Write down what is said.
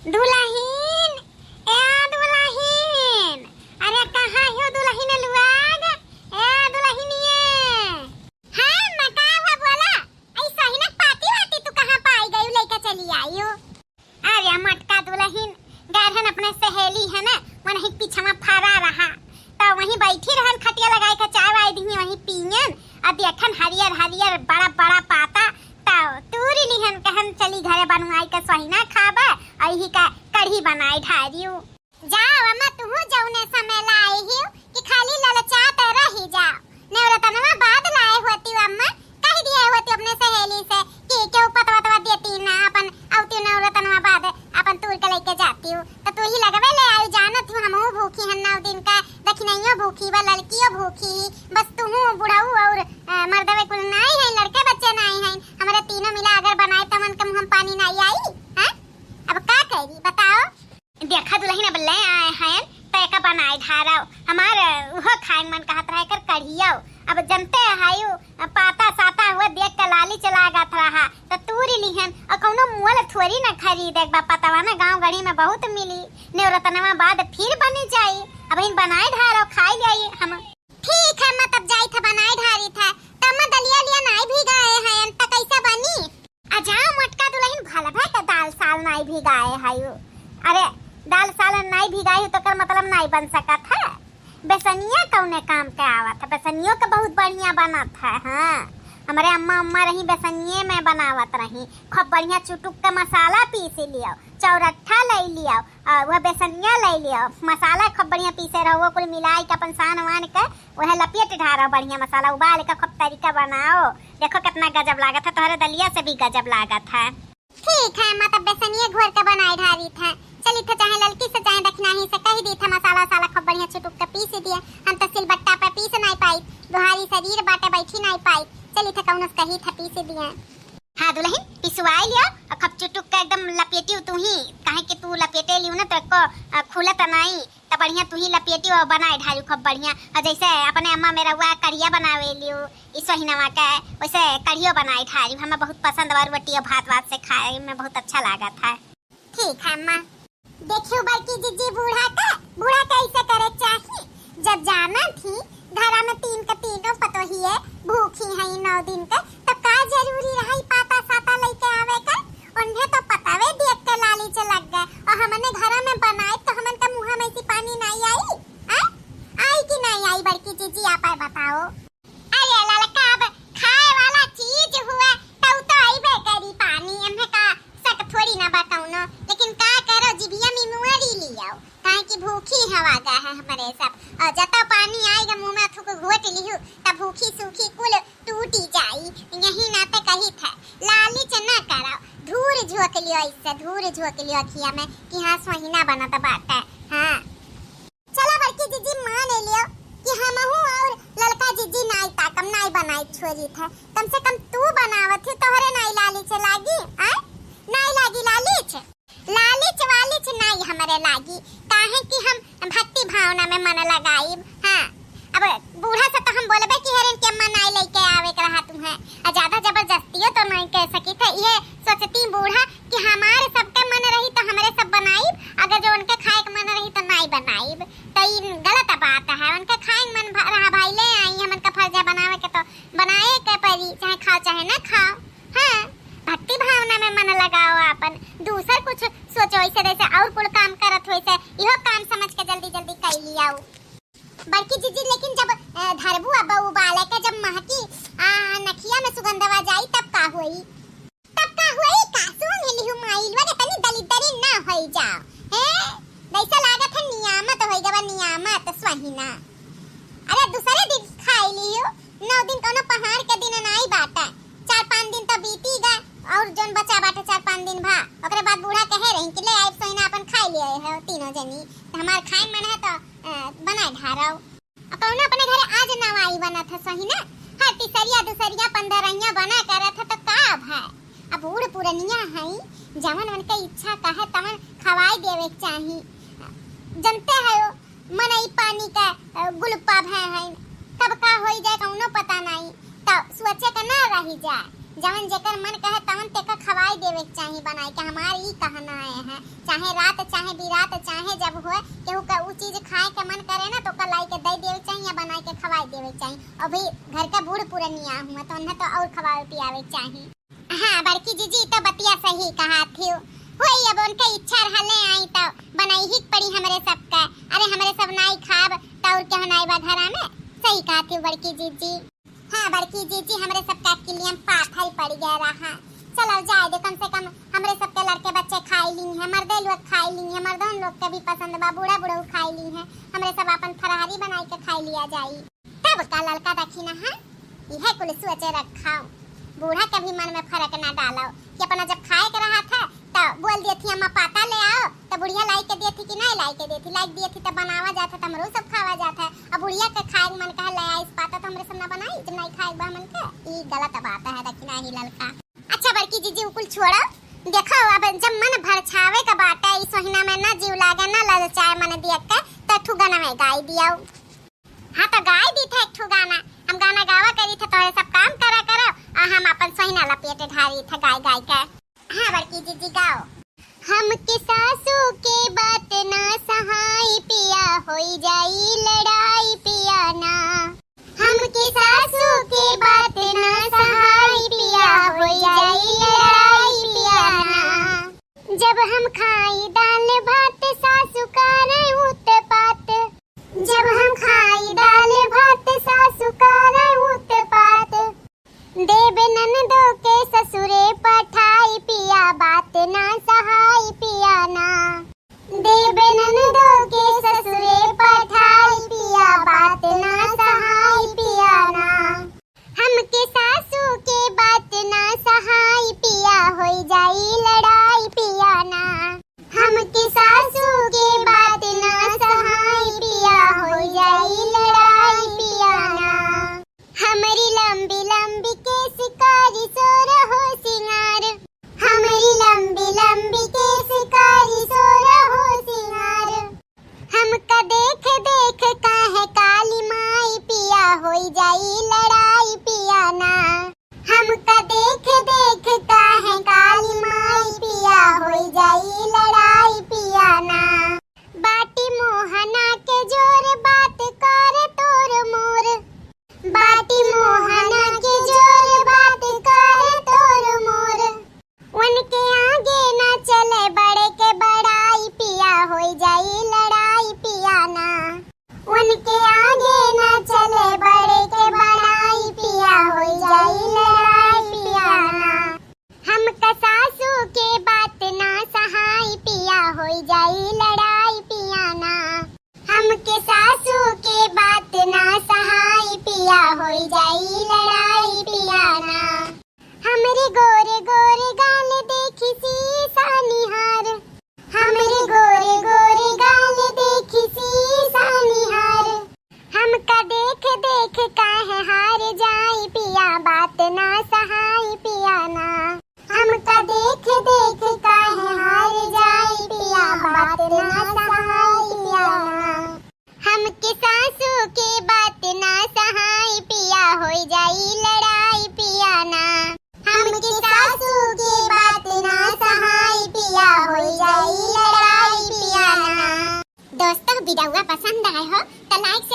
दुल्हीन ए दुल्हीन, अरे कहाँ हो दुल्हीन लुआग ए दुल्हीनिए। हां मका हुआ बोला, ऐसा ही ना पाती वाती तू कहाँ पाई गई लेके चली आई हो। अरे मटका दुल्हीन गाढ़न अपने सहेली है ना मन ही पीछे में फरा रहा तो वहीं बैठी रहन खटिया लगाई के चाय वाई दी वहीं पियन अब देखन हरियर हरियर बड़ा बड़ा पाता तूरी लिहन कहन चली घरे बनवाई के सहीना खाबा अही का कढ़ी बनाई ढारियो। जाओ अम्मा तू जौने समय लाई ही कि खाली ललचात रही जाओ। नेवरतनवा बाद लाए होती अम्मा कह दिए होती अपने सहेली से कि क्यों पतवा देती ना अपन औती नेवरतनवा बाद अपन तूर के लेके जाती हूं तो तू ही लगवे ले आई जानत हूं हमहू भूखी हन 9 दिन का दखिनइयो भूखी बा लड़कियो भूखी बस तू बुढ़ाऊ और मर्दवे कुल नहीं है लड़के बच्चे नहीं है हमारे तीनों मिला अगर बनाए तो मन के मुंह में पानी नहीं आई हैं। अब का करी बताओ। देखा दुल्हन अब ले आए हैं तय का बनाए ढाराओ हमार उहो खाए मन कहत रहे कर कढ़ियो अब जनते हायो पाता साता हुआ देख के लाली चला गत रहा तो तूरी लिहन और कोनो मुअल थोड़ी ना खरीद एक बा पतावा ना गांव गड़ी में बहुत मिली नेवरतनवा बाद फिर बनी जाई अब इन बनाए ढारो खाई जाई हम। ठीक है मत अब जाई था बनाए ढारी था तब दलिया लिया नहीं भी गए हैं त कैसे बनी। आ जाओ मटका दुल्हन भला भाई का दाल साल नहीं भी गए हायो। अरे दाल साल नहीं भी गई तो कर मतलब नहीं बन सकत है। बेसनिया कौने काम के आवत है बेसनियों का बहुत बढ़िया बनत है। हाँ हमारे अम्मा रही बेसनिए में बनावत रही खूब बढ़िया चुटुक का मसाला पीस लियो चौरट्ठा ले लियो और वह बेसनिया ले लियो मसाला खूब बढ़िया पीसे रहो कुल मिलाई के अपन सान वान के वह लपेट ढारो बढ़िया मसाला उबाल के खूब तरीका बनाओ देखो कितना गजब लागत है तोहरे दलिया से भी गजब लागत है। ठीक है मतलब बेसनिए घोर के बनाई ढारी था चली था चाहे ललकी से चाहे दखनाही से कह दी था मसाला साला खूब बढ़िया चुटुक के पीस दिए हम तो सिलबट्टा पे पीस नहीं पाई दुहारी शरीर बाटे बैठी नहीं पाई चली था कौन कही था पीस दिए। हाँ दुल्हन पिसवाई लिया और खूब चुटुक का एकदम लपेटी तू ही काहे कि तू लपेटे लियो ना तो को खुलत नहीं तो बढ़िया तू ही लपेटी और बनाए ढारी खूब बढ़िया और जैसे अपने अम्मा मेरा हुआ कढ़िया बनावे लियो इस महीना का वैसे कढ़ियो बनाई ढारी हमें बहुत पसंद और रोटी और भात से खाए में बहुत अच्छा लगा था। ठीक है अम्मा देखियो बड़की जीजी बूढ़ा कैसे करे चाहिए जब जाना थी घरा में तीन का तीनों पतो ही है भूखी है 9 दिन का तो का जरूरी रही पाता साता लेके आवे का उन्हें तो पतावे देख के लाली से लग गए और हमने घरा में बनाए तो हमन का मुंह में से पानी नहीं आई आई कि नहीं आई बड़की जीजी आप बताओ। अरे ललका अब खाए वाला चीज हुआ तो आईबे करी पानी हमें का सक थोड़ी ना बताऊनो लेकिन का करो जिबिया में मुंहरी लियो काहे कि भूखी हवा गा है हमारे सब और जता पानी आएगा मुंह में थुक घोट लियो तब भूखी सूखी कुल टूटी जाई यही ना पे कही था लाली चना कराओ धूर झोंक लियो इससे धूर झोंक लियो अखिया में कि हां महीना बना तो बात है। हां चला बड़की जीजी मान लियो कि हमहू और लड़का जीजी नहीं ताकम नहीं बनाई छोरी था कम से कम तू बनावत थी तोहरे नहीं लाली से लागी नहीं लागी लालिच वालिच नहीं हमारे लागी काहे कि हम भक्ति भावना में मन लगाई। हां अब बूढ़ा से तो हम बोलबे कि हेरन के मन नहीं लेके आवे के रहा तुम्हें आ ज्यादा जबरदस्तियो तो नहीं कह सकी थे ये सोचती बूढ़ा कि हमारे सबके मन रही तो हमरे सब बनाई अगर जो उनके खाए के मन रही तो नहीं बनाई तो ये गलत बात है उनके खाए मन रहा भाई ले आई हमन का फर्ज है बनावे के तो बनाए के परी चाहे खाओ चाहे ना खाओ। हां भक्ति भावना में मन लगाओ अपन दूसर कुछ सोचो ऐसे जैसे और कुल काम करत हो ऐसे इहो काम समझ के जल्दी जल्दी कर लियाओ। बड़की जीजी लेकिन जब धरबू अब उबाले के जब महकी नखिया में सुगंधवा जाई तब का होई का सुन लिहु माइल वाले तनी दलिदरी ना होई जाओ वैसा लागत है नियामत होई गवा नियामत स्वहिना। अरे दूसरे दिन खाई लियो 9 दिन कोनो पहाड़ के दिन नहीं बाटा 4-5 दिन तो बीती गए और जोन बचा बाटे 4-5 दिन भा ओकरे बाद बूढ़ा कहे रही कि ले आइब सोइना अपन खाई लिए है तीनों जनी तो हमार खाए मन है तो बनाए ढाराओ कौन अपने घरे आज नवाई बनत है सोहिना हर तीसरिया दूसरिया 15 बना करत है तो का भाई अब बूढ़ पुरनिया है जवन मन के इच्छा कहे तवन खवाई देवे चाहिए जनते है मन ई पानी का गुलपा है कब का होई जाए कौनो पता नहीं तो सोचे के ना रही जाए जवन जेकर मन कहे तवन तेका खवाई देवे के चाहिए बनाई के। हमार ई कहना है चाहे रात चाहे बिरात चाहे जब होए केहू का उ चीज खाए के मन करे ना तो लाई के दे देवे चाहिए या बनाई के खवाई देवे चाहिए। अभी घर का बूढ़ पुरनिया हुआ तो उन्हें तो और खवावे पियावे चाहिए। हां बड़की जीजी तो बतिया सही कहा थी। होई अब उनके इच्छा रहले आई तो बनाई ही पड़ी हमरे सबका। अरे हमरे सब नाई खाब तो और क्या नाई बा घरा में। सही कहा थी बड़की जीजी। हाँ बड़की जीजी हमरे सबका के लिए पाथा ही पड़ गया रहा। चलो जाए दे कम से कम हमरे सबके लड़के बच्चे खाई ली हैं, मर्दे लोग खाई ली हैं, मर्दों लोग के भी पसंद बा, बूढ़ा बूढ़ा खाई ली हैं। हमरे सब अपन फरारी बनाई के खाई लिया जाई। तब का लड़का देखी ना है यह कुल सोचे रखाओ। बूढ़ा के भी मन में फर्क ना डालो कि अपना जब खाए के रहा था तो बोल दिए थी अम्मा पाता ले आओ तो बुढ़िया लाई के दी थी कि नहीं लाई के दी थी। लाई दिए थी तो बनावा जाता था हमरो सब खावा जाता है। अब बुढ़िया के खाए मन कहे ले आई पाता तो हमरे सब ना बनाई जब नहीं खाए बा मन के। ई गलत बात है दखिना ही लड़का। अच्छा बड़की जीजी उकुल छोड़ो देखो अब जब मन भर छावे का बाटा इस महीना में ना जीव लागे ना ललचाए मन देख के तो ठू गाना में गाई दियाओ। हां तो गाई दी था एक ठू गाना। हम गाना गावा करी थे तो सब काम करा करो और हम अपन सोहिना लपेटे ढारी था गाय गाय के। हां बड़की जीजी गाओ। हम के सासू के बात ना सहाई पिया होई जाई लड़ाई पिया ना। हम के सासू के बात ना सहाई पिया होई जाई लड़ाई पिया ना। जब हम खाई दाल भात सासू करे उत्पात। जब हम खाई दाल भात सासू करे उत्पात। देव ननदो के ससुरे पठाई पिया बात ना सहाई पिया ना। देव ननदो के ससुरे पठाई पिया बात ना सहाई पिया ना। हम के सासू के बात ना सहाई पिया होई जाई लड़ाई पिया ना। हम के सासू के बात ना सहाई पिया होई जाई लड़ाई पिया ना। हमारी लंबी लंबी के शिकारी सोर हो सिंगार। हमारी लंबी लंबी के शिकारी सोर हो सिंगार। हमका देख देख काहे काली माई पिया होई जाई लड़ाई पिया ना। हमका देख देख काहे काली माई पिया होई जाई लड़ाई पिया ना। बाटी मोहना के जोर बात कर तोर मोर। बाटी मोहना के जोर बात कर तोर मोर। उनके आगे ना चले बड़े के बड़ाई पिया होई जाई लड़ाई पिया ना। उनके आगे ना चले बड़े के बड़ाई पिया होई जाई लड़ाई पिया ना। हम का सासू के बात ना सहाई पिया होई जाई लड़ाई पिया ना। हम के सासू के बात ना सहाई पिया होई जाई लड़ाई पिया ना। हमरे गोरे गोरे गाल देखी सी सानिहार। हमरे गोरे गोरे गाल देखी सी सानिहार। हमका देख देख काहे हार जाई पिया बात ना सहाई पिया ना। हमका देख देख काहे हार जाई पिया बात ना सहाई पिया ना। हम के सासू के बात ना सहाई पिया होई जाई लड़ाई पिया ना। हम के सासू के बात ना सहाई पिया होई जाई लड़ाई पिया ना। दोस्तों वीडियो पसंद आए हो तो लाइक